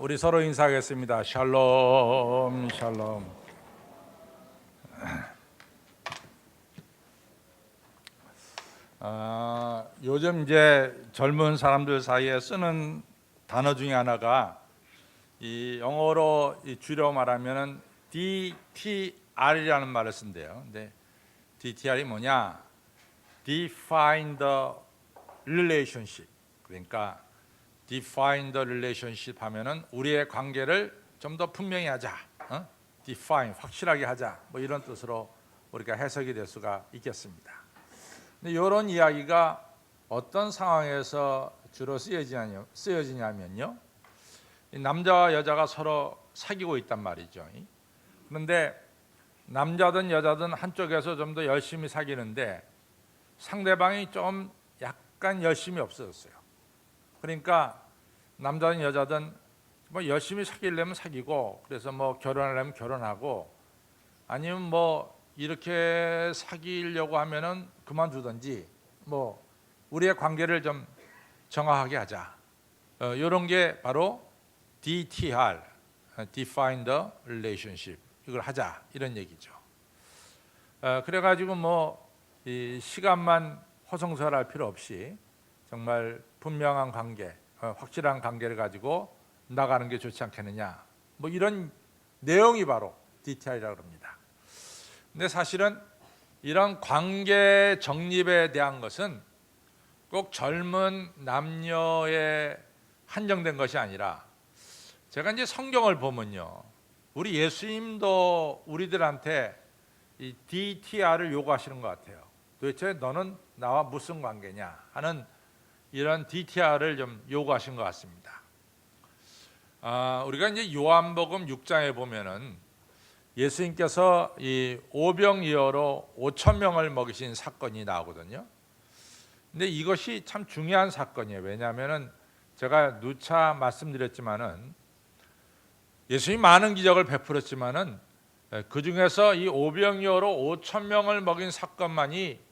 우리 서로 인사하겠습니다. 샬롬, 샬롬. 요즘 이제 젊은 사람들 사이에 쓰는 단어 중에 하나가 이 영어로 줄여 말하면은 DTR이라는 말을 쓴대요. 근데 DTR이 뭐냐? Define the relationship. 그러니까 define the relationship 하면은 우리의 관계를 좀 더 분명히 하자. define 확실하게 하자. 뭐 이런 뜻으로 우리가 해석이 될 수가 있겠습니다. 근데 이런 이야기가 어떤 상황에서 주로 쓰여지냐면요. 남자와 여자가 서로 사귀고 있단 말이죠. 그런데 남자든 여자든 한쪽에서 좀 더 열심히 사귀는데 상대방이 좀 약간 열심히 없어졌어요. 그러니까 남자든 여자든 뭐 열심히 사귀려면 사귀고, 그래서 뭐 결혼하려면 결혼하고, 아니면 뭐 이렇게 사귀려고 하면은 그만두든지, 뭐 우리의 관계를 좀 정확하게 하자. 이런 게 바로 DTR, Define the Relationship, 이걸 하자 이런 얘기죠. 그래가지고 뭐 이 시간만 허송세월할 필요 없이 정말 분명한 관계, 확실한 관계를 가지고 나가는 게 좋지 않겠느냐, 뭐 이런 내용이 바로 DTR이라고 합니다. 근데 사실은 이런 관계 정립에 대한 것은 꼭 젊은 남녀에 한정된 것이 아니라, 제가 이제 성경을 보면요, 우리 예수님도 우리들한테 이 DTR을 요구하시는 것 같아요. 도대체 너는 나와 무슨 관계냐 하는 이런 DTR을 좀 요구하신 것 같습니다. 우리가 이제 요한복음 6장에 보면은 예수님께서 이 오병이어로 5천 명을 먹이신 사건이 나오거든요. 근데 이것이 참 중요한 사건이에요. 왜냐하면은 제가 누차 말씀드렸지만은 예수님이 많은 기적을 베풀었지만은 그 중에서 이 오병이어로 5천 명을 먹인 사건만이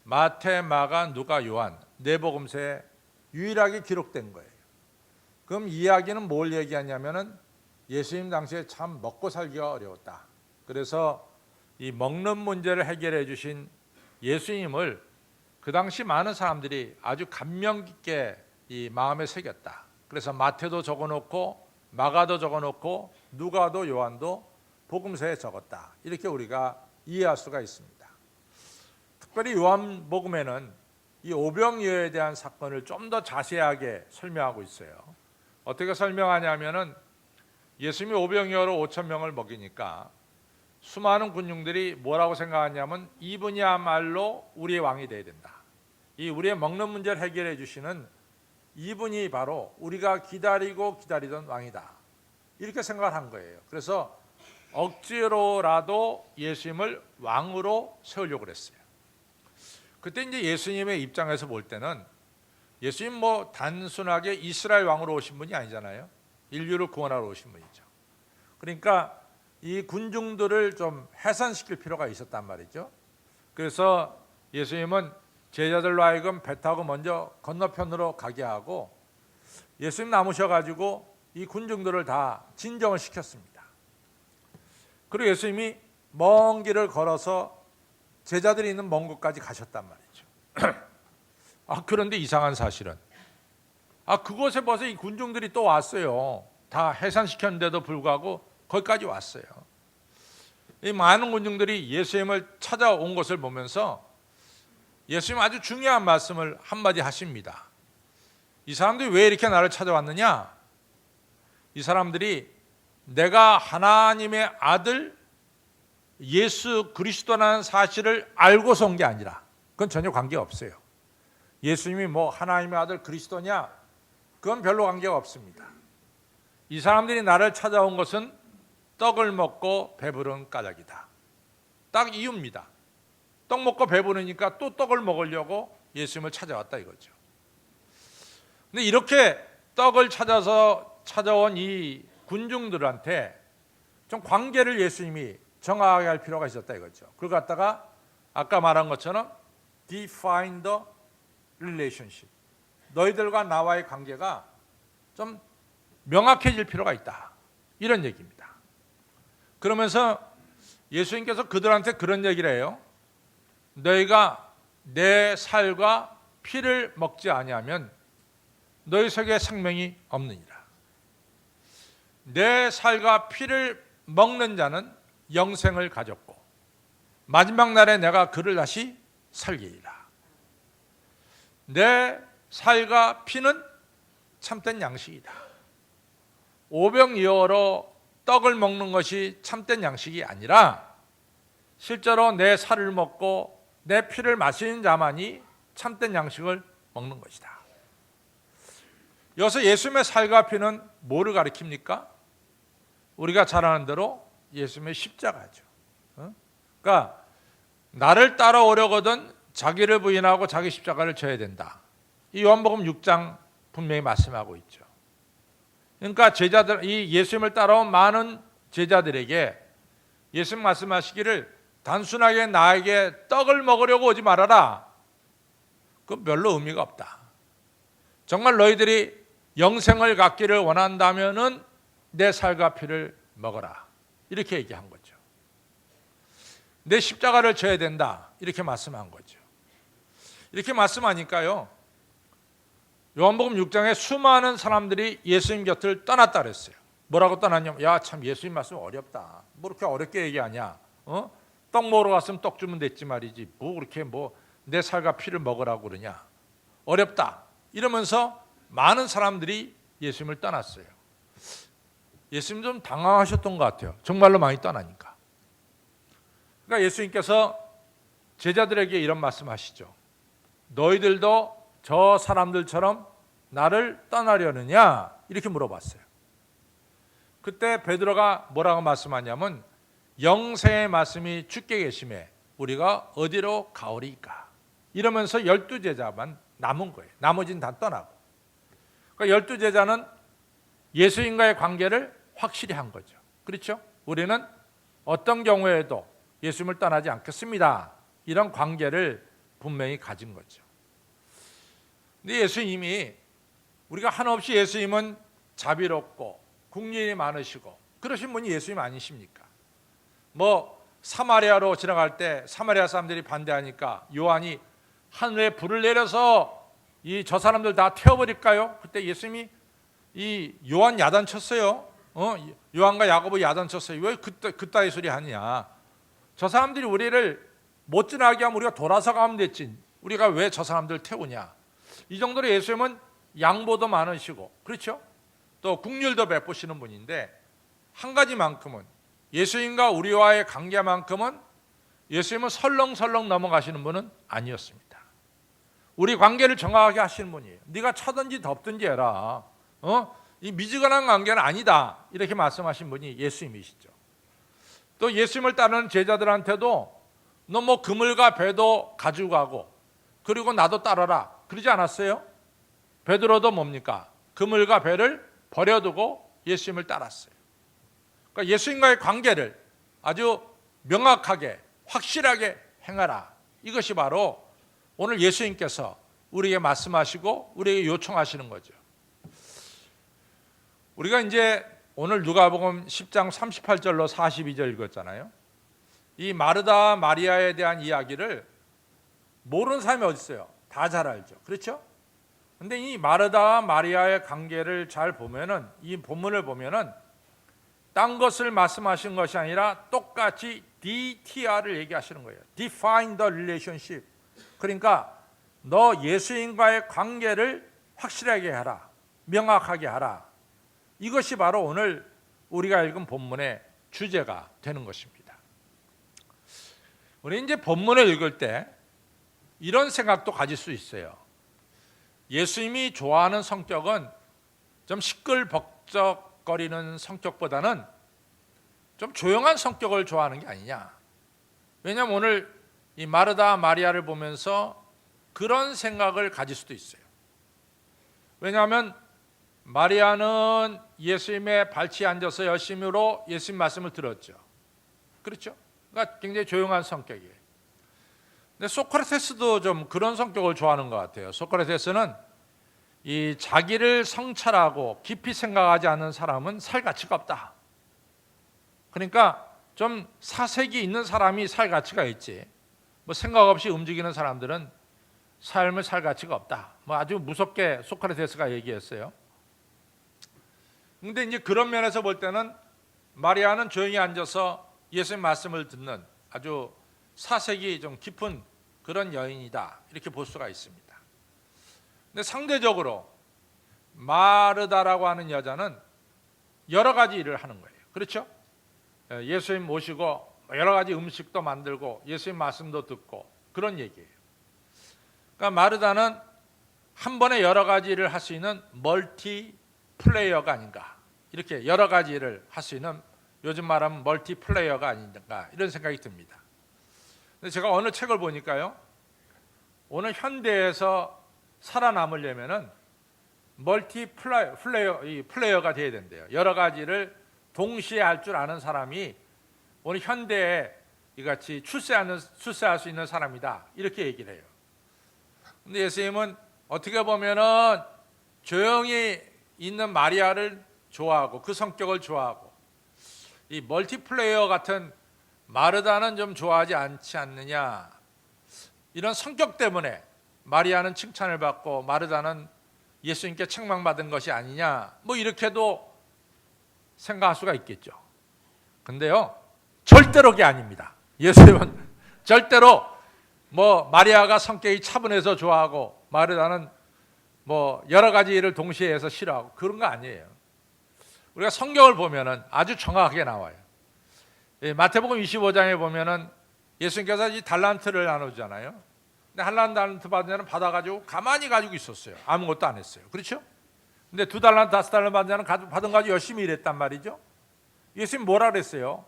마태, 마가, 누가, 요한 네 복음서에 유일하게 기록된 거예요. 그럼 이야기는 뭘 얘기하냐면은 예수님 당시에 참 먹고 살기가 어려웠다. 그래서 이 먹는 문제를 해결해 주신 예수님을 그 당시 많은 사람들이 아주 감명 깊게 이 마음에 새겼다. 그래서 마태도 적어놓고 마가도 적어놓고 누가도 요한도 복음서에 적었다. 이렇게 우리가 이해할 수가 있습니다. 특별히 요한복음에는 이 오병이어에 대한 사건을 좀 더 자세하게 설명하고 있어요. 어떻게 설명하냐면은 예수님이 오병이어로 5천 명을 먹이니까 수많은 군중들이 뭐라고 생각하냐면 이분이야말로 우리의 왕이 돼야 된다. 이 우리의 먹는 문제를 해결해 주시는 이분이 바로 우리가 기다리고 기다리던 왕이다. 이렇게 생각을 한 거예요. 그래서 억지로라도 예수님을 왕으로 세우려고 그랬어요. 그때 이제 예수님의 입장에서 볼 때는 예수님 뭐 단순하게 이스라엘 왕으로 오신 분이 아니잖아요. 인류를 구원하러 오신 분이죠. 그러니까 이 군중들을 좀 해산시킬 필요가 있었단 말이죠. 그래서 예수님은 제자들로 하여금 배 타고 먼저 건너편으로 가게 하고 예수님 남으셔가지고 이 군중들을 다 진정을 시켰습니다. 그리고 예수님이 먼 길을 걸어서 제자들이 있는 먼 곳까지 가셨단 말이죠. 그런데 이상한 사실은 그곳에 벌써 이 군중들이 또 왔어요. 다 해산시켰는데도 불구하고 거기까지 왔어요. 이 많은 군중들이 예수님을 찾아온 것을 보면서 예수님 아주 중요한 말씀을 한마디 하십니다. 이 사람들이 왜 이렇게 나를 찾아왔느냐? 이 사람들이 내가 하나님의 아들 예수 그리스도라는 사실을 알고서 온 게 아니라, 그건 전혀 관계가 없어요. 예수님이 뭐 하나님의 아들 그리스도냐? 그건 별로 관계가 없습니다. 이 사람들이 나를 찾아온 것은 떡을 먹고 배부른 까닭이다. 딱 이유입니다. 떡 먹고 배부르니까 또 떡을 먹으려고 예수님을 찾아왔다 이거죠. 근데 이렇게 떡을 찾아서 찾아온 이 군중들한테 좀 관계를 예수님이 정확하게 할 필요가 있었다 이거죠. 그걸 갖다가 아까 말한 것처럼 define the relationship, 너희들과 나와의 관계가 좀 명확해질 필요가 있다. 이런 얘기입니다. 그러면서 예수님께서 그들한테 그런 얘기를 해요. 너희가 내 살과 피를 먹지 아니하면 너희 속에 생명이 없느니라. 내 살과 피를 먹는 자는 영생을 가졌고 마지막 날에 내가 그를 다시 살리리라. 내 살과 피는 참된 양식이다. 오병이어로 떡을 먹는 것이 참된 양식이 아니라 실제로 내 살을 먹고 내 피를 마시는 자만이 참된 양식을 먹는 것이다. 여기서 예수님의 살과 피는 뭐를 가리킵니까? 우리가 잘 아는 대로 예수님의 십자가죠. 그러니까 나를 따라오려거든 자기를 부인하고 자기 십자가를 져야 된다. 이 요한복음 6장 분명히 말씀하고 있죠. 그러니까 제자들, 이 예수님을 따라온 많은 제자들에게 예수님 말씀하시기를 단순하게 나에게 떡을 먹으려고 오지 말아라. 그건 별로 의미가 없다. 정말 너희들이 영생을 갖기를 원한다면은 내 살과 피를 먹어라. 이렇게 얘기한 거죠. 내 십자가를 져야 된다. 이렇게 말씀한 거죠. 이렇게 말씀하니까요. 요한복음 6장에 수많은 사람들이 예수님 곁을 떠났다 그랬어요. 뭐라고 떠났냐면 야, 참 예수님 말씀 어렵다. 뭐 그렇게 어렵게 얘기하냐. 떡 먹으러 갔으면 떡 주면 됐지 말이지. 뭐 그렇게 내 살과 피를 먹으라고 그러냐. 어렵다. 이러면서 많은 사람들이 예수님을 떠났어요. 예수님 좀 당황하셨던 것 같아요. 정말로 많이 떠나니까. 그러니까 예수님께서 제자들에게 이런 말씀하시죠. 너희들도 저 사람들처럼 나를 떠나려느냐? 이렇게 물어봤어요. 그때 베드로가 뭐라고 말씀하냐면 영생의 말씀이 주께 계심에 우리가 어디로 가오리까? 이러면서 12제자만 남은 거예요. 나머지는 다 떠나고. 그러니까 12제자는 예수님과의 관계를 확실히 한 거죠. 그렇죠? 우리는 어떤 경우에도 예수님을 떠나지 않겠습니다. 이런 관계를 분명히 가진 거죠. 근데 예수님이 우리가 한없이 예수님은 자비롭고 국률이 많으시고 그러신 분이 예수님 아니십니까? 사마리아로 지나갈 때 사마리아 사람들이 반대하니까 요한이 하늘에 불을 내려서 저 사람들 다 태워버릴까요? 그때 예수님이 이 요한 야단쳤어요. 요한과 야고보 야단쳤어요. 왜 그따위 소리 하느냐? 저 사람들이 우리를 못 지나게 하면 우리가 돌아서 가면 됐지. 우리가 왜 저 사람들 태우냐? 이 정도로 예수님은 양보도 많으시고 그렇죠? 또 국률도 베푸시는 분인데 한 가지만큼은 예수님과 우리와의 관계만큼은 예수님은 설렁설렁 넘어가시는 분은 아니었습니다. 우리 관계를 정확하게 하시는 분이에요. 네가 차든지 덮든지 해라. 이 미지근한 관계는 아니다. 이렇게 말씀하신 분이 예수님이시죠. 또 예수님을 따르는 제자들한테도 너 그물과 배도 가지고 가고 그리고 나도 따라라. 그러지 않았어요? 베드로도 뭡니까? 그물과 배를 버려두고 예수님을 따랐어요. 그러니까 예수님과의 관계를 아주 명확하게 확실하게 행하라. 이것이 바로 오늘 예수님께서 우리에게 말씀하시고 우리에게 요청하시는 거죠. 우리가 이제 오늘 누가복음 10장 38절로 42절 읽었잖아요. 이 마르다 마리아에 대한 이야기를 모르는 사람이 어디 있어요? 다 잘 알죠. 그렇죠? 근데 이 마르다와 마리아의 관계를 잘 보면은 이 본문을 보면은 딴 것을 말씀하신 것이 아니라 똑같이 DTR을 얘기하시는 거예요. Define the relationship. 그러니까 너 예수님과의 관계를 확실하게 하라. 명확하게 하라. 이것이 바로 오늘 우리가 읽은 본문의 주제가 되는 것입니다. 우리 이제 본문을 읽을 때 이런 생각도 가질 수 있어요. 예수님이 좋아하는 성격은 좀 시끌벅적거리는 성격보다는 좀 조용한 성격을 좋아하는 게 아니냐. 왜냐하면 오늘 이 마르다 마리아를 보면서 그런 생각을 가질 수도 있어요. 왜냐하면 마리아는 예수님의 발치에 앉아서 열심히로 예수님 말씀을 들었죠. 그렇죠? 그러니까 굉장히 조용한 성격이에요. 근데 소크라테스도 좀 그런 성격을 좋아하는 것 같아요. 소크라테스는 이 자기를 성찰하고 깊이 생각하지 않는 사람은 살 가치가 없다. 그러니까 좀 사색이 있는 사람이 살 가치가 있지. 뭐 생각 없이 움직이는 사람들은 삶을 살 가치가 없다. 뭐 아주 무섭게 소크라테스가 얘기했어요. 근데 이제 그런 면에서 볼 때는 마리아는 조용히 앉아서 예수님 말씀을 듣는 아주 사색이 좀 깊은 그런 여인이다. 이렇게 볼 수가 있습니다. 근데 상대적으로 마르다라고 하는 여자는 여러 가지 일을 하는 거예요. 그렇죠? 예수님 모시고 여러 가지 음식도 만들고 예수님 말씀도 듣고 그런 얘기예요. 그러니까 마르다는 한 번에 여러 가지 일을 할 수 있는 멀티 플레이어가 아닌가, 이렇게 여러 가지 일을 할 수 있는, 요즘 말하면 멀티 플레이어가 아닌가, 이런 생각이 듭니다. 근데 제가 어느 책을 보니까요, 오늘 현대에서 살아남으려면은 멀티 플레이어가 돼야 된대요. 여러 가지를 동시에 할 줄 아는 사람이 오늘 현대에 이같이 출세할 수 있는 사람이다, 이렇게 얘기를 해요. 근데 예수님은 어떻게 보면은 조용히 있는 마리아를 좋아하고 그 성격을 좋아하고, 이 멀티플레이어 같은 마르다는 좀 좋아하지 않지 않느냐, 이런 성격 때문에 마리아는 칭찬을 받고 마르다는 예수님께 책망받은 것이 아니냐, 뭐 이렇게도 생각할 수가 있겠죠. 근데요, 절대로 그게 아닙니다. 예수님은 절대로 뭐 마리아가 성격이 차분해서 좋아하고 마르다는 뭐 여러 가지 일을 동시에 해서 싫어하고 그런 거 아니에요. 우리가 성경을 보면은 아주 정확하게 나와요. 마태복음 25장에 보면은 예수님께서 이 달란트를 나누잖아요. 근데 한 달란트 받은 자는 받아가지고 가만히 가지고 있었어요. 아무것도 안 했어요. 그렇죠? 근데 2달란트, 5달란트 받은 자는 받은 가지고 열심히 일했단 말이죠. 예수님 뭐라 그랬어요?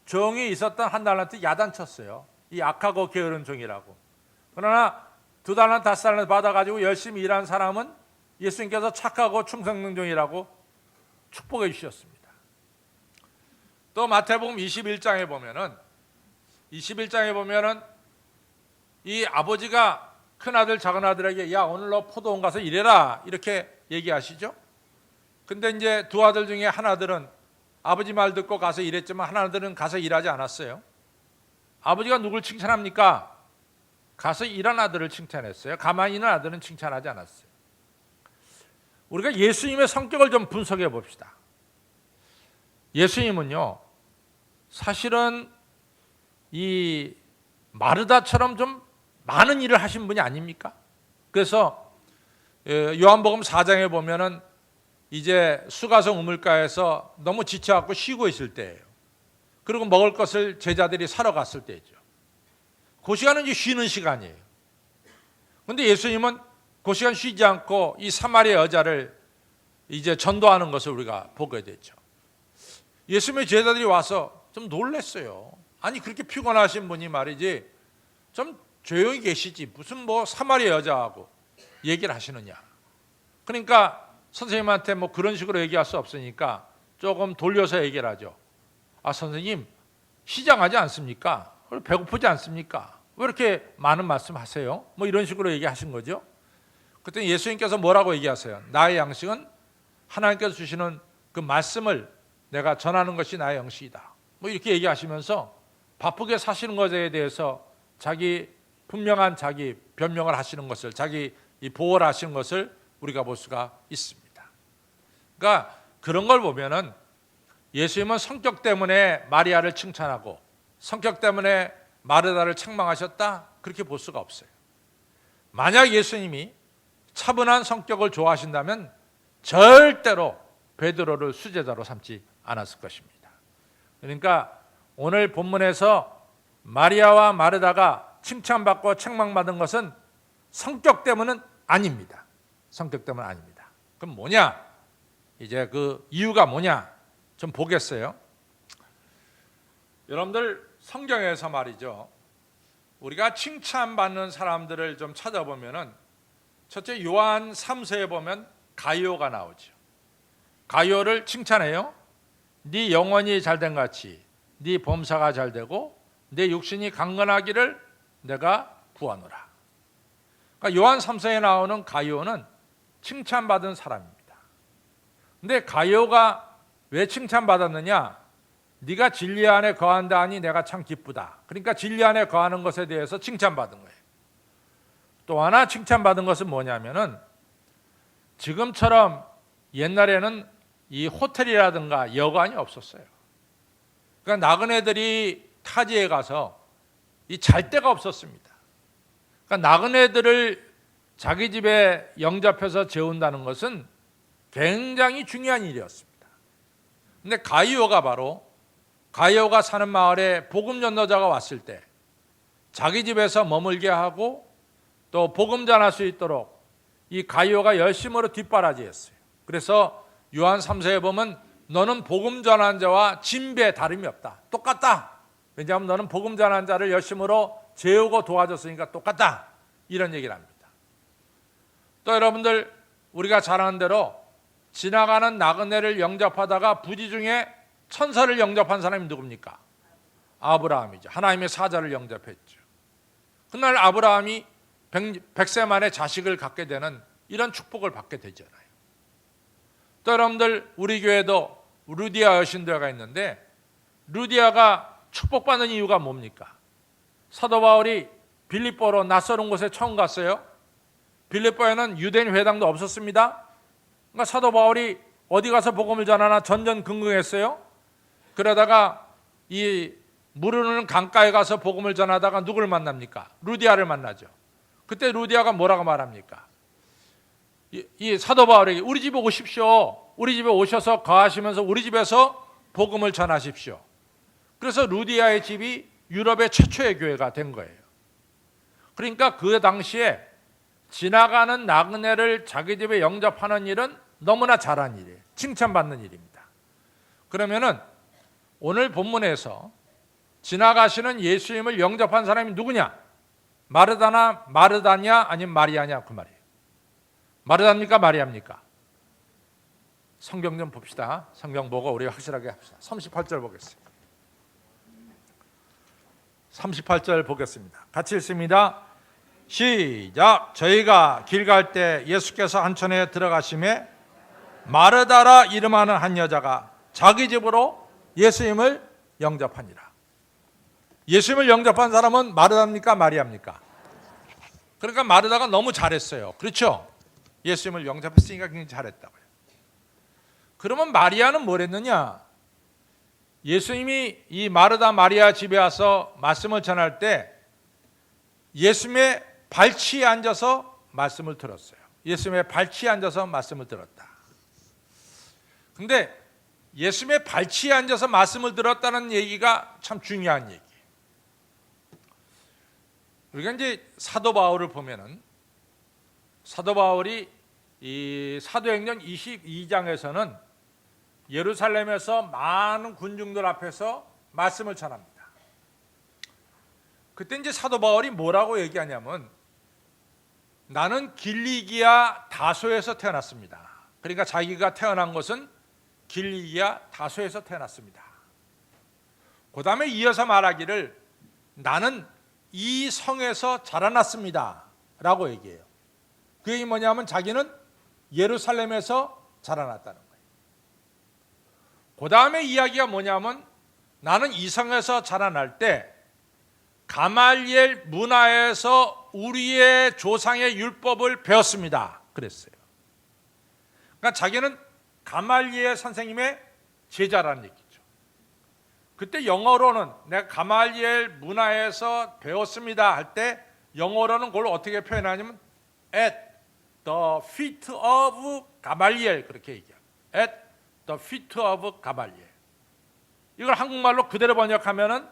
종이 있었던 1달란트 야단쳤어요. 이 악하고 게으른 종이라고. 그러나 2달란트, 5달란트 받아가지고 열심히 일한 사람은 예수님께서 착하고 충성된 종이라고 축복해 주셨습니다. 또 마태복음 21장에 보면은 이 아버지가 큰아들 작은아들에게 야, 오늘 너 포도원 가서 일해라, 이렇게 얘기하시죠. 근데 이제 두 아들 중에 하나들은 아버지 말 듣고 가서 일했지만 하나들은 가서 일하지 않았어요. 아버지가 누굴 칭찬합니까? 가서 일한 아들을 칭찬했어요. 가만히 있는 아들은 칭찬하지 않았어요. 우리가 예수님의 성격을 좀 분석해 봅시다. 예수님은요, 사실은 이 마르다처럼 좀 많은 일을 하신 분이 아닙니까? 그래서 요한복음 4장에 보면은 이제 수가성 우물가에서 너무 지쳐갖고 쉬고 있을 때예요. 그리고 먹을 것을 제자들이 사러 갔을 때죠. 그 시간은 이제 쉬는 시간이에요. 그런데 예수님은 그 시간 쉬지 않고 이 사마리아 여자를 이제 전도하는 것을 우리가 보게 되죠. 예수님의 제자들이 와서 좀 놀랐어요. 아니, 그렇게 피곤하신 분이 말이지 좀 조용히 계시지 무슨 뭐 사마리아 여자하고 얘기를 하시느냐. 그러니까 선생님한테 뭐 그런 식으로 얘기할 수 없으니까 조금 돌려서 얘기를 하죠. 아, 선생님 시장하지 않습니까? 배고프지 않습니까? 왜 이렇게 많은 말씀 하세요? 뭐 이런 식으로 얘기하신 거죠. 그때 예수님께서 뭐라고 얘기하세요? 나의 양식은 하나님께서 주시는 그 말씀을 내가 전하는 것이 나의 양식이다. 뭐 이렇게 얘기하시면서 바쁘게 사시는 것에 대해서 자기 분명한 자기 변명을 하시는 것을, 자기 이 보호를 하시는 것을 우리가 볼 수가 있습니다. 그러니까 그런 걸 보면은 예수님은 성격 때문에 마리아를 칭찬하고 성격 때문에 마르다를 책망하셨다, 그렇게 볼 수가 없어요. 만약 예수님이 차분한 성격을 좋아하신다면 절대로 베드로를 수제자로 삼지 않았을 것입니다. 그러니까 오늘 본문에서 마리아와 마르다가 칭찬받고 책망받은 것은 성격 때문은 아닙니다. 성격 때문은 아닙니다. 그럼 뭐냐? 이제 그 이유가 뭐냐? 좀 보겠어요. 여러분들 성경에서 말이죠, 우리가 칭찬받는 사람들을 좀 찾아보면은 첫째 요한 3서에 보면 가이오가 나오죠. 가이오를 칭찬해요. 네 영혼이 잘된 같이 네 범사가 잘되고 내 육신이 강건하기를 내가 구하노라. 그러니까 요한 3서에 나오는 가이오는 칭찬받은 사람입니다. 근데 가룟유가 왜 칭찬받았느냐? 네가 진리 안에 거한다 하니 내가 참 기쁘다. 그러니까 진리 안에 거하는 것에 대해서 칭찬받은 거예요. 또 하나 칭찬받은 것은 뭐냐면은 지금처럼 옛날에는 이 호텔이라든가 여관이 없었어요. 그러니까 나그네들이 타지에 가서 이 잘 데가 없었습니다. 그러니까 나그네들을 자기 집에 영접해서 재운다는 것은 굉장히 중요한 일이었습니다. 근데 가룟유가 사는 마을에 복음 전도자가 왔을 때 자기 집에서 머물게 하고 또 복음 전할 수 있도록 이 가룟유가 열심으로 뒷바라지했어요. 그래서 요한 3서에 보면 너는 복음 전한 자와 진배에 다름이 없다. 똑같다. 왜냐하면 너는 복음 전한 자를 열심으로 재우고 도와줬으니까 똑같다. 이런 얘기를 합니다. 또 여러분들 우리가 잘 아는 대로 지나가는 나그네를 영접하다가 부지 중에 천사를 영접한 사람이 누굽니까? 아브라함이죠. 하나님의 사자를 영접했죠. 그날 아브라함이 100세 만에 자식을 갖게 되는 이런 축복을 받게 되잖아요. 또 여러분들 우리 교회도 루디아 여신들가 있는데 루디아가 축복받는 이유가 뭡니까? 사도 바울이 빌립보로 낯설은 곳에 처음 갔어요. 빌립보에는 유대인 회당도 없었습니다. 그러니까 사도 바울이 어디 가서 복음을 전하나 전전긍긍했어요. 그러다가 이 물 흐르는 강가에 가서 복음을 전하다가 누구를 만납니까? 루디아를 만나죠. 그때 루디아가 뭐라고 말합니까? 이 사도 바울에게 우리 집에 오십시오. 우리 집에 오셔서 거하시면서 우리 집에서 복음을 전하십시오. 그래서 루디아의 집이 유럽의 최초의 교회가 된 거예요. 그러니까 그 당시에 지나가는 나그네를 자기 집에 영접하는 일은 너무나 잘한 일이에요. 칭찬받는 일입니다. 그러면은 오늘 본문에서 지나가시는 예수님을 영접한 사람이 누구냐? 마르다냐 아니면 마리아냐 그 말이에요. 마르다입니까 마리아입니까? 성경 좀 봅시다. 성경 보고 우리 확실하게 합시다. 38절 보겠습니다. 38절 보겠습니다. 같이 읽습니다. 시작. 저희가 길 갈 때 예수께서 한천에 들어가심에 마르다라 이름하는 한 여자가 자기 집으로 예수님을 영접하니라. 예수님을 영접한 사람은 마르다입니까 마리아입니까? 그러니까 마르다가 너무 잘했어요. 그렇죠? 예수님을 영접했으니까 굉장히 잘했다고요. 그러면 마리아는 뭘 했느냐? 예수님이 이 마르다 마리아 집에 와서 말씀을 전할 때 예수님의 발치에 앉아서 말씀을 들었어요. 예수님의 발치에 앉아서 말씀을 들었다. 근데 예수님의 발치에 앉아서 말씀을 들었다는 얘기가 참 중요한 얘기예요. 우리가 이제 사도 바울을 보면은 사도 바울이 이 사도행전 22장에서는 예루살렘에서 많은 군중들 앞에서 말씀을 전합니다. 그때 이제 사도 바울이 뭐라고 얘기하냐면 나는 길리기아 다소에서 태어났습니다. 그러니까 자기가 태어난 것은 길리기아 다소에서 태어났습니다. 그 다음에 이어서 말하기를 나는 이 성에서 자라났습니다 라고 얘기해요. 그 얘기 뭐냐면 자기는 예루살렘에서 자라났다는 거예요. 그 다음에 이야기가 뭐냐면 나는 이 성에서 자라날 때 가말리엘 문화에서 우리의 조상의 율법을 배웠습니다 그랬어요. 그러니까 자기는 가말리엘 선생님의 제자라는 얘기죠. 그때 영어로는 내가 가말리엘 문화에서 배웠습니다 할 때 영어로는 그걸 어떻게 표현하냐면 at the feet of 가말리엘 그렇게 얘기해요. at the feet of 가말리엘. 이걸 한국말로 그대로 번역하면은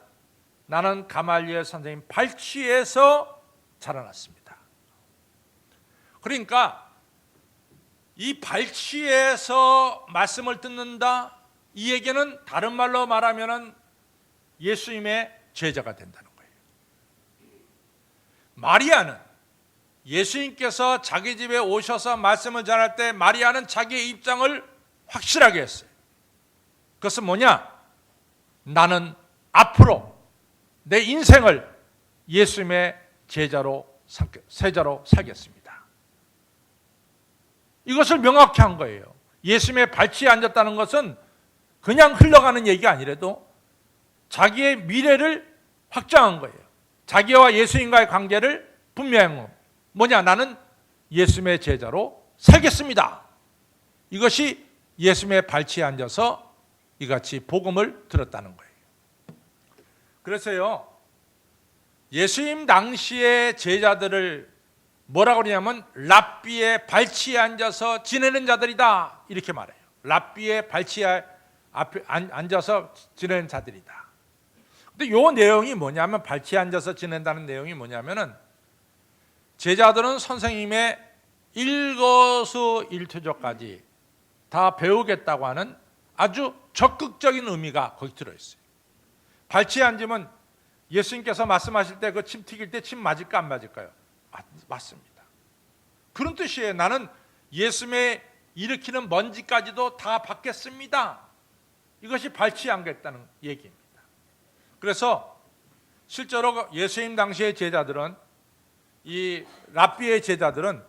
나는 가말리엘 선생님 발치에서 자라났습니다. 그러니까 이 발치에서 말씀을 듣는다. 이 얘기는 다른 말로 말하면은 예수님의 제자가 된다는 거예요. 마리아는 예수님께서 자기 집에 오셔서 말씀을 전할 때 마리아는 자기의 입장을 확실하게 했어요. 그것은 뭐냐? 나는 앞으로 내 인생을 예수님의 제자로 살겠습니다. 이것을 명확히 한 거예요. 예수님의 발치에 앉았다는 것은 그냥 흘러가는 얘기가 아니라도 자기의 미래를 확정한 거예요. 자기와 예수님과의 관계를 분명한 거. 뭐냐? 나는 예수님의 제자로 살겠습니다. 이것이 예수님의 발치에 앉아서 이같이 복음을 들었다는 거예요. 그래서요, 예수님 당시의 제자들을 뭐라고 그러냐면 랍비의 발치에 앉아서 지내는 자들이다, 이렇게 말해요. 랍비의 발치에 앉아서 지내는 자들이다. 근데 이 내용이 뭐냐면, 발치에 앉아서 지낸다는 내용이 뭐냐면은 제자들은 선생님의 일거수일투족까지 다 배우겠다고 하는 아주 적극적인 의미가 거기 들어있어요. 발치에 앉으면 예수님께서 말씀하실 때 그 침 튀길 때 침 맞을까 안 맞을까요? 맞습니다. 그런 뜻이에요. 나는 예수님의 일으키는 먼지까지도 다 받겠습니다. 이것이 발치에 앉겠다는 얘기입니다. 그래서 실제로 예수님 당시의 제자들은, 이 랍비의 제자들은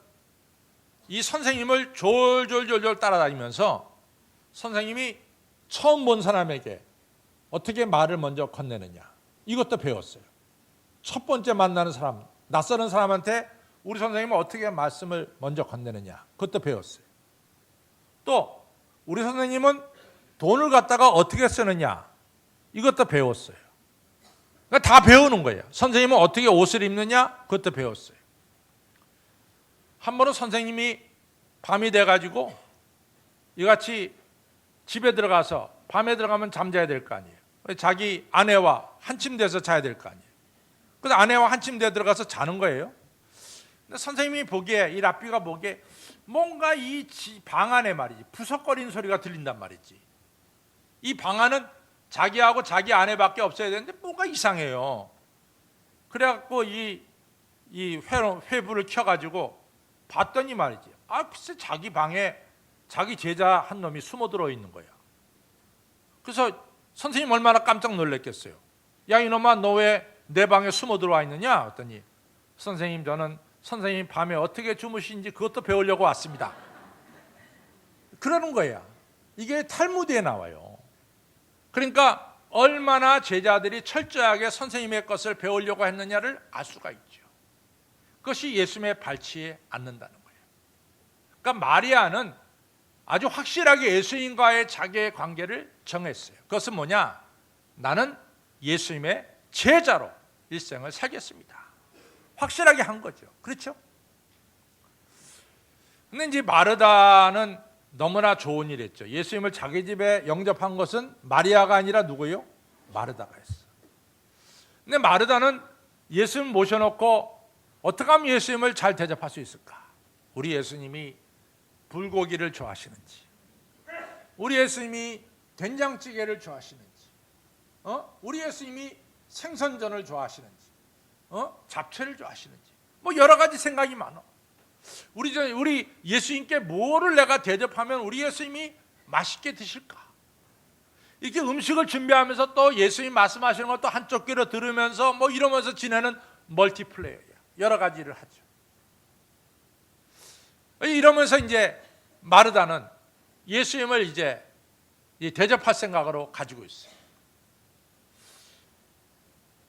이 선생님을 졸졸졸졸 따라다니면서 선생님이 처음 본 사람에게 어떻게 말을 먼저 건네느냐, 이것도 배웠어요. 첫 번째 만나는 사람, 낯서는 사람한테 우리 선생님은 어떻게 말씀을 먼저 건네느냐, 그것도 배웠어요. 또 우리 선생님은 돈을 갖다가 어떻게 쓰느냐, 이것도 배웠어요. 그러니까 다 배우는 거예요. 선생님은 어떻게 옷을 입느냐, 그것도 배웠어요. 한 번은 선생님이 밤이 돼가지고 이같이 집에 들어가서, 밤에 들어가면 잠자야 될 거 아니에요. 자기 아내와 한 침대에서 자야 될 거 아니에요. 그래서 아내와 한 침대에 들어가서 자는 거예요. 근데 선생님이 보기에, 이 랍비가 보기에 뭔가 이 방 안에 말이지 부석거리는 소리가 들린단 말이지. 이 방 안은 자기하고 자기 아내밖에 없어야 되는데 뭔가 이상해요. 그래갖고 이 회불을 켜가지고 봤더니 말이지, 글쎄 자기 방에 자기 제자 한 놈이 숨어 들어 있는 거야. 그래서 선생님 얼마나 깜짝 놀랐겠어요. 야 이놈아, 너 왜 내 방에 숨어 들어와 있느냐 했더니, 선생님 저는 선생님 밤에 어떻게 주무시는지 그것도 배우려고 왔습니다. 그러는 거야. 이게 탈무드에 나와요. 그러니까 얼마나 제자들이 철저하게 선생님의 것을 배우려고 했느냐를 알 수가 있죠. 그것이 예수님의 발치에 앉는다는 거예요. 그러니까 마리아는 아주 확실하게 예수님과의 자기의 관계를 정했어요. 그것은 뭐냐? 나는 예수님의 제자로 일생을 살겠습니다. 확실하게 한 거죠. 그렇죠? 근데 이제 마르다는 너무나 좋은 일 했죠. 예수님을 자기 집에 영접한 것은 마리아가 아니라 누구요? 마르다가 했어. 근데 마르다는 예수님 모셔놓고 어떻게 하면 예수님을 잘 대접할 수 있을까? 우리 예수님이 불고기를 좋아하시는지, 우리 예수님이 된장찌개를 좋아하시는지, 우리 예수님이 생선전을 좋아하시는지, 잡채를 좋아하시는지, 뭐 여러 가지 생각이 많아. 우리 예수님께 뭐를 내가 대접하면 우리 예수님이 맛있게 드실까? 이렇게 음식을 준비하면서 또 예수님 말씀하시는 것도 한쪽 귀로 들으면서 뭐 이러면서 지내는 멀티플레이어야. 여러 가지를 하죠. 이러면서 이제 마르다는 예수님을 이제 대접할 생각으로 가지고 있어요.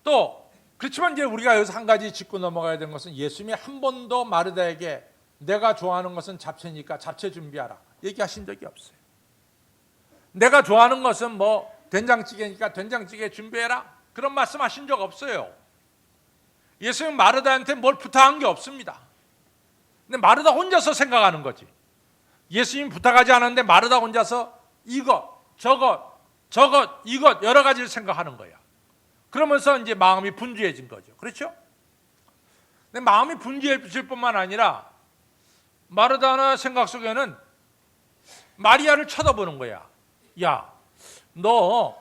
또 그렇지만 이제 우리가 여기서 한 가지 짚고 넘어가야 되는 것은, 예수님이 한 번도 마르다에게 내가 좋아하는 것은 잡채니까 잡채 준비하라 얘기하신 적이 없어요. 내가 좋아하는 것은 뭐 된장찌개니까 된장찌개 준비해라, 그런 말씀하신 적 없어요. 예수님 마르다한테 뭘 부탁한 게 없습니다. 근데 마르다 혼자서 생각하는 거지. 예수님 부탁하지 않았는데 마르다 혼자서 이것 저것 이것 여러 가지를 생각하는 거야. 그러면서 이제 마음이 분주해진 거죠. 그렇죠? 근데 마음이 분주해질 뿐만 아니라 마르다나 생각 속에는 마리아를 쳐다보는 거야. 야, 너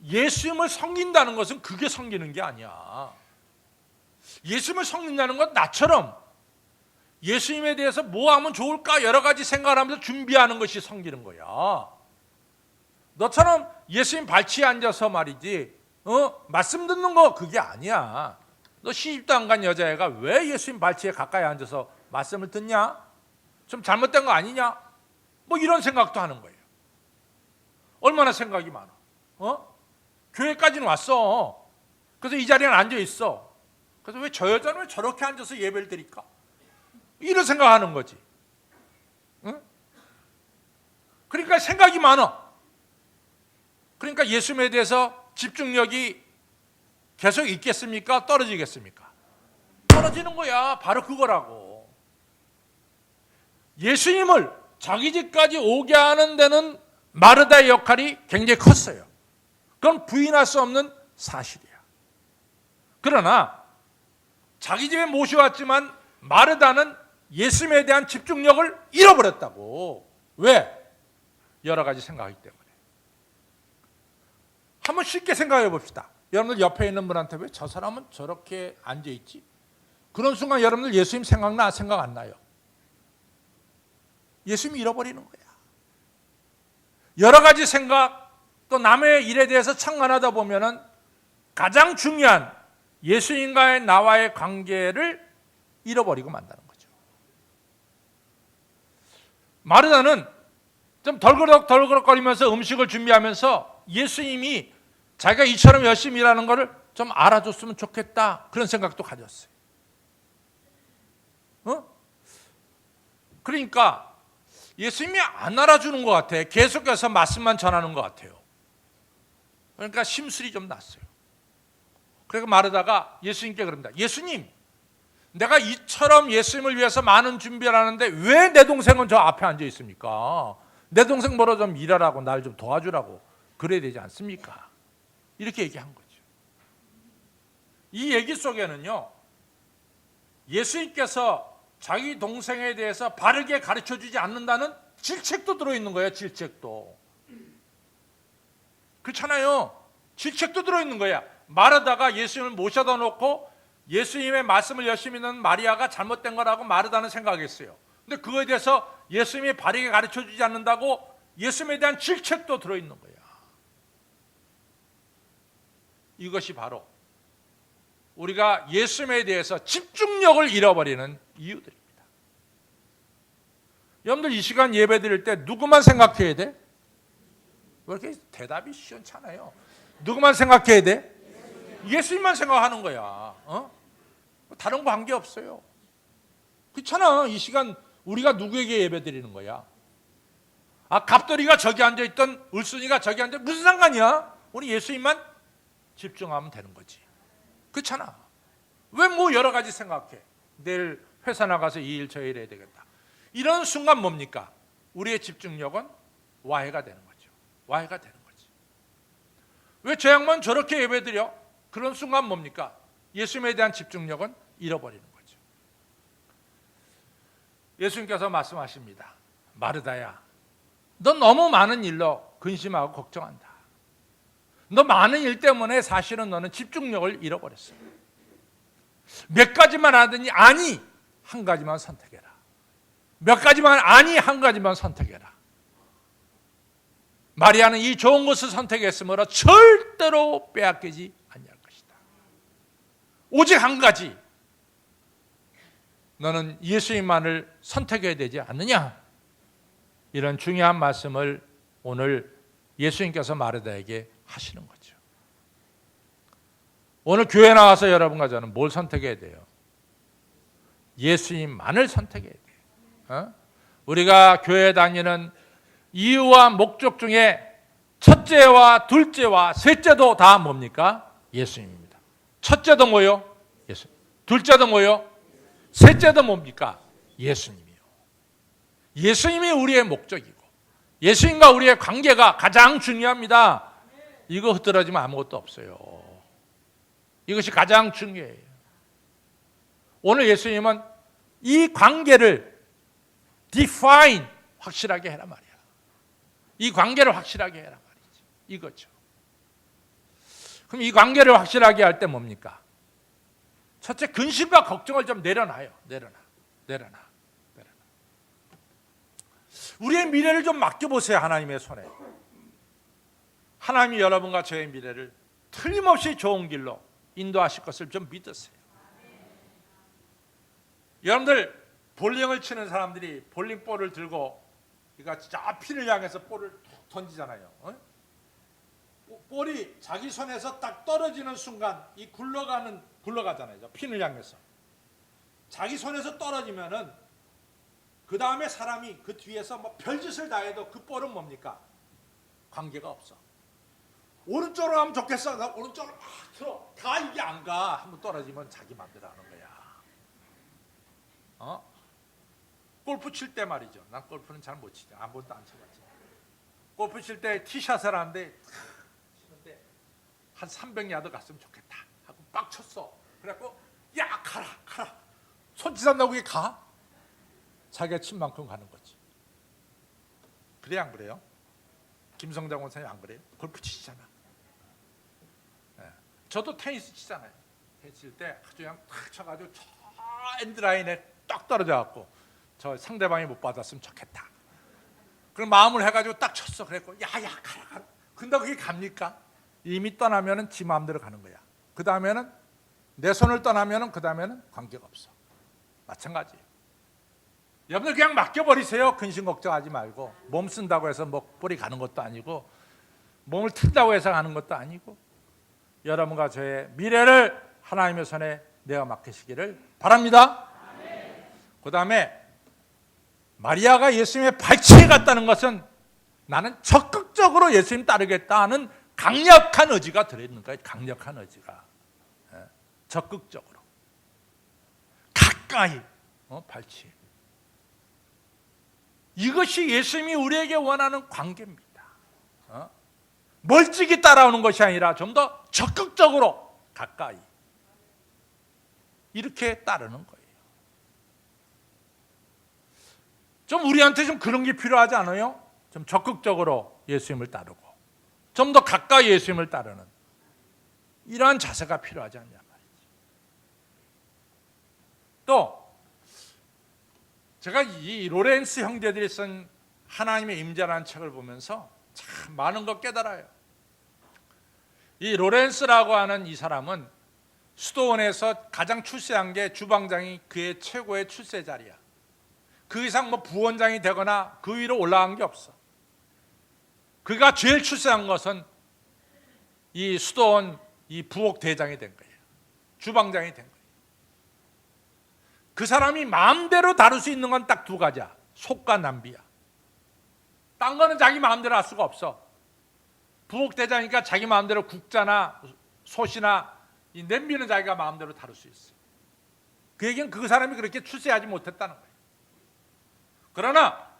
예수님을 섬긴다는 것은 그게 섬기는 게 아니야. 예수님을 섬긴다는 건 나처럼 예수님에 대해서 뭐 하면 좋을까 여러 가지 생각을 하면서 준비하는 것이 섬기는 거야. 너처럼 예수님 발치에 앉아서 말이지 말씀 듣는 거 그게 아니야. 너 시집도 안 간 여자애가 왜 예수님 발치에 가까이 앉아서 말씀을 듣냐? 좀 잘못된 거 아니냐? 뭐 이런 생각도 하는 거예요. 얼마나 생각이 많아. 교회까지는 왔어. 그래서 이 자리에 앉아 있어. 그래서 왜 저 여자는 왜 저렇게 앉아서 예배를 드릴까? 이런 생각하는 거지. 응? 그러니까 생각이 많아. 그러니까 예수님에 대해서 집중력이 계속 있겠습니까? 떨어지겠습니까? 떨어지는 거야. 바로 그거라고. 예수님을 자기 집까지 오게 하는 데는 마르다의 역할이 굉장히 컸어요. 그건 부인할 수 없는 사실이야. 그러나 자기 집에 모셔왔지만 마르다는 예수님에 대한 집중력을 잃어버렸다고. 왜? 여러 가지 생각하기 때문에. 한번 쉽게 생각해 봅시다. 여러분들 옆에 있는 분한테 왜 저 사람은 저렇게 앉아있지? 그런 순간 여러분들 예수님 생각나? 생각 안 나요? 예수님 잃어버리는 거야. 여러 가지 생각, 또 남의 일에 대해서 창간하다 보면은 가장 중요한 예수님과의 나와의 관계를 잃어버리고 만다는 거죠. 마르다는 좀 덜그럭거리면서 음식을 준비하면서 예수님이 자기가 이처럼 열심히 일하는 것을 좀 알아줬으면 좋겠다, 그런 생각도 가졌어요. 그러니까 예수님이 안 알아주는 것 같아. 계속해서 말씀만 전하는 것 같아요. 그러니까 심술이 좀 났어요. 그래서 마르다가 예수님께 그럽니다. 예수님, 내가 이처럼 예수님을 위해서 많은 준비를 하는데 왜 내 동생은 저 앞에 앉아 있습니까? 내 동생 뭐라 좀 일하라고, 날 좀 도와주라고 그래야 되지 않습니까? 이렇게 얘기한 거죠. 이 얘기 속에는요, 예수님께서 자기 동생에 대해서 바르게 가르쳐주지 않는다는 질책도 들어있는 거예요. 질책도. 그렇잖아요. 질책도 들어있는 거야. 마르다가 예수님을 모셔다 놓고 예수님의 말씀을 열심히 듣는 마리아가 잘못된 거라고 마르다는 생각했어요. 근데 그거에 대해서 예수님이 바르게 가르쳐주지 않는다고 예수님에 대한 질책도 들어있는 거야. 이것이 바로 우리가 예수님에 대해서 집중력을 잃어버리는 이유들입니다. 여러분들 이 시간 예배 드릴 때 누구만 생각해야 돼? 왜 이렇게 대답이 시원찮아요? 누구만 생각해야 돼? 예수님만 생각하는 거야. 다른 관계 없어요. 그렇잖아. 이 시간 우리가 누구에게 예배 드리는 거야? 갑돌이가 저기 앉아있던 을순이가 저기 앉아, 무슨 상관이야? 우리 예수님만 집중하면 되는 거지. 그렇잖아. 왜 뭐 여러 가지 생각해? 내일 회사 나가서 이 일 저 일 해야 되겠다. 이런 순간 뭡니까? 우리의 집중력은 와해가 되는 거죠. 와해가 되는 거지. 왜 저 양반 저렇게 예배드려? 그런 순간 뭡니까? 예수님에 대한 집중력은 잃어버리는 거죠. 예수님께서 말씀하십니다. 마르다야, 너 너무 많은 일로 근심하고 걱정한다. 너 많은 일 때문에 사실은 너는 집중력을 잃어버렸어. 몇 가지만 하더니 아니, 한 가지만 선택해라. 몇 가지만 아니, 한 가지만 선택해라. 마리아는 이 좋은 것을 선택했으므로 절대로 빼앗기지 아니할 것이다. 오직 한 가지, 너는 예수님만을 선택해야 되지 않느냐? 이런 중요한 말씀을 오늘 예수님께서 마르다에게 하시는 거죠. 오늘 교회 나와서 여러분과 저는 뭘 선택해야 돼요? 예수님만을 선택해야 돼요. 우리가 교회 다니는 이유와 목적 중에 첫째와 둘째와 셋째도 다 뭡니까? 예수님입니다. 첫째도 뭐요? 예수. 둘째도 뭐요? 셋째도 뭡니까? 예수님이요. 예수님이 우리의 목적이고 예수님과 우리의 관계가 가장 중요합니다. 이거 흐트러지면 아무것도 없어요. 이것이 가장 중요해요. 오늘 예수님은 이 관계를 define, 확실하게 해라 말이야. 이 관계를 확실하게 해라 말이지. 이거죠. 그럼 이 관계를 확실하게 할 때 뭡니까? 첫째, 근심과 걱정을 좀 내려놔요. 내려놔. 우리의 미래를 좀 맡겨보세요. 하나님의 손에. 하나님이 여러분과 저의 미래를 틀림없이 좋은 길로 인도하실 것을 좀 믿으세요. 여러분들 볼링을 치는 사람들이 볼링볼을 들고 그러니까 진짜 핀을 향해서 볼을 툭 던지잖아요. 볼이 자기 손에서 딱 떨어지는 순간 이 굴러가잖아요. 핀을 향해서. 자기 손에서 떨어지면은 그 다음에 사람이 그 뒤에서 뭐 별짓을 다 해도 그 볼은 뭡니까? 관계가 없어. 오른쪽으로 가면 좋겠어. 나 오른쪽으로 막 틀어. 다 이게 안 가. 한번 떨어지면 자기 맘대로 하는 거야. 골프 칠 때 말이죠. 난 골프는 잘 못 치죠. 한 번도 안 쳐봤지. 골프 칠 때 티샷을 하는데 치는데 한 300야드 갔으면 좋겠다 하고 빡 쳤어. 그래갖고 야 가라. 손짓 안 나고 그게 가? 자기가 친 만큼 가는 거지. 그래 안 그래요? 김성장 원사님 안 그래요? 골프 치시잖아. 네. 저도 테니스 치잖아요. 테니스 칠 때 아주 그냥 탁 쳐가지고 저 엔드라인에 딱 떨어져갖고 저 상대방이 못 받았으면 좋겠다. 그럼 마음을 해가지고 딱 쳤어. 그랬고 야야 가라. 근데 그게 갑니까? 이미 떠나면은 지 마음대로 가는 거야. 그 다음에는 내 손을 떠나면은 그 다음에는 관계가 없어. 마찬가지예요. 여러분들 그냥 맡겨버리세요. 근심 걱정하지 말고. 몸 쓴다고 해서 뭐 볼이 가는 것도 아니고 몸을 튼다고 해서 가는 것도 아니고 여러분과 저의 미래를 하나님의 손에 내어 맡기시기를 바랍니다. 그 다음에 마리아가 예수님의 발치에 갔다는 것은 나는 적극적으로 예수님 따르겠다 하는 강력한 의지가 들어있는 거예요. 강력한 의지가. 적극적으로. 가까이 발치. 이것이 예수님이 우리에게 원하는 관계입니다. 멀찍이 따라오는 것이 아니라 좀 더 적극적으로 가까이. 이렇게 따르는 거예요. 좀 우리한테 좀 그런 게 필요하지 않아요? 좀 적극적으로 예수님을 따르고 좀 더 가까이 예수님을 따르는 이러한 자세가 필요하지 않냐 말이지. 또 제가 이 로렌스 형제들이 쓴 하나님의 임재라는 책을 보면서 참 많은 걸 깨달아요. 이 로렌스라고 하는 이 사람은 수도원에서 가장 출세한 게 주방장이 그의 최고의 출세 자리야. 그 이상 뭐 부원장이 되거나 그 위로 올라간 게 없어. 그가 제일 출세한 것은 이 수도원 이 부엌 대장이 된 거예요. 주방장이 된 거예요. 그 사람이 마음대로 다룰 수 있는 건 딱 두 가지야. 속과 남비야. 딴 거는 자기 마음대로 할 수가 없어. 부엌 대장이니까 자기 마음대로 국자나 솥이나 이 냄비는 자기가 마음대로 다룰 수 있어. 그 얘기는 그 사람이 그렇게 출세하지 못했다는 거예요. 그러나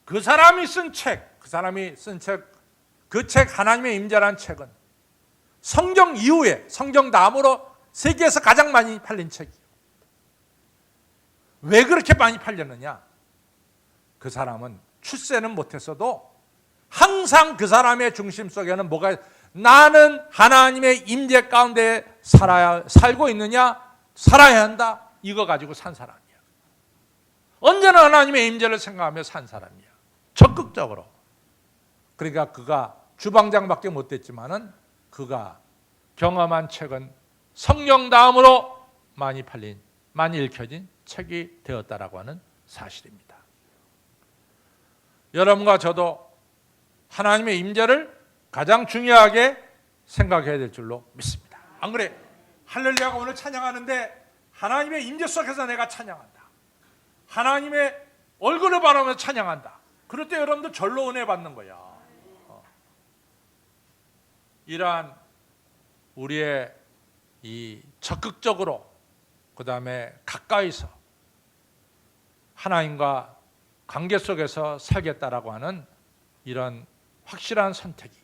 그 사람이 쓴 책, 그 책 하나님의 임재라는 책은 성경 이후에 성경 다음으로 세계에서 가장 많이 팔린 책이에요. 왜 그렇게 많이 팔렸느냐? 그 사람은 출세는 못했어도 항상 그 사람의 중심 속에는 뭐가 나는 하나님의 임재 가운데 살고 있느냐? 살아야 한다. 이거 가지고 산 사람이야. 언제나 하나님의 임재를 생각하며 산 사람이야. 적극적으로. 그러니까 그가 주방장밖에 못 됐지만은 그가 경험한 책은 성경 다음으로 많이 팔린, 많이 읽혀진 책이 되었다라고 하는 사실입니다. 여러분과 저도 하나님의 임재를 가장 중요하게 생각해야 될 줄로 믿습니다. 안 그래? 할렐루야가 오늘 찬양하는데 하나님의 임재 속에서 내가 찬양한다. 하나님의 얼굴을 바라보면서 찬양한다. 그럴 때 여러분들 절로 은혜 받는 거야. 이러한 우리의 이 적극적으로 그 다음에 가까이서 하나님과 관계 속에서 살겠다라고 하는 이런 확실한 선택이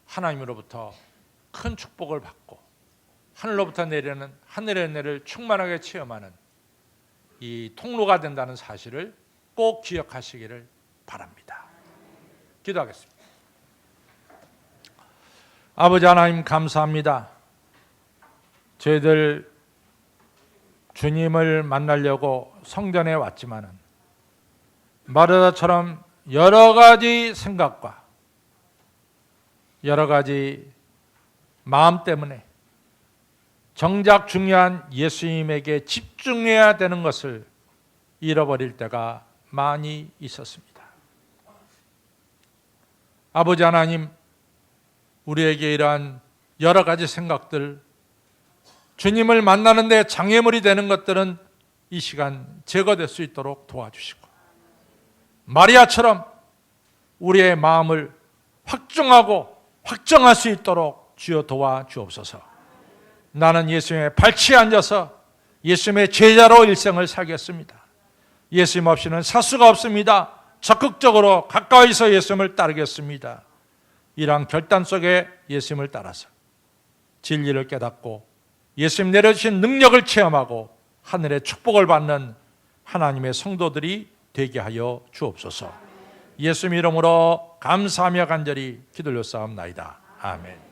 하나님으로부터 큰 축복을 받고 하늘로부터 내리는 하늘의 은혜를 충만하게 체험하는 이 통로가 된다는 사실을 꼭 기억하시기를 바랍니다. 기도하겠습니다. 아버지 하나님 감사합니다. 저희들 주님을 만나려고 성전에 왔지만은 마르다처럼 여러 가지 생각과 여러 가지 마음 때문에 정작 중요한 예수님에게 집중해야 되는 것을 잃어버릴 때가 많이 있었습니다. 아버지 하나님, 우리에게 이러한 여러 가지 생각들, 주님을 만나는 데 장애물이 되는 것들은 이 시간 제거될 수 있도록 도와주시고, 마리아처럼 우리의 마음을 확정하고 확정할 수 있도록 주여 도와주옵소서. 나는 예수님의 발치에 앉아서 예수님의 제자로 일생을 살겠습니다. 예수님 없이는 살 수가 없습니다. 적극적으로 가까이서 예수님을 따르겠습니다. 이러한 결단 속에 예수님을 따라서 진리를 깨닫고 예수님 내려주신 능력을 체험하고 하늘의 축복을 받는 하나님의 성도들이 되게 하여 주옵소서. 예수님 이름으로 감사하며 간절히 기도를 쌓옵나이다. 아멘.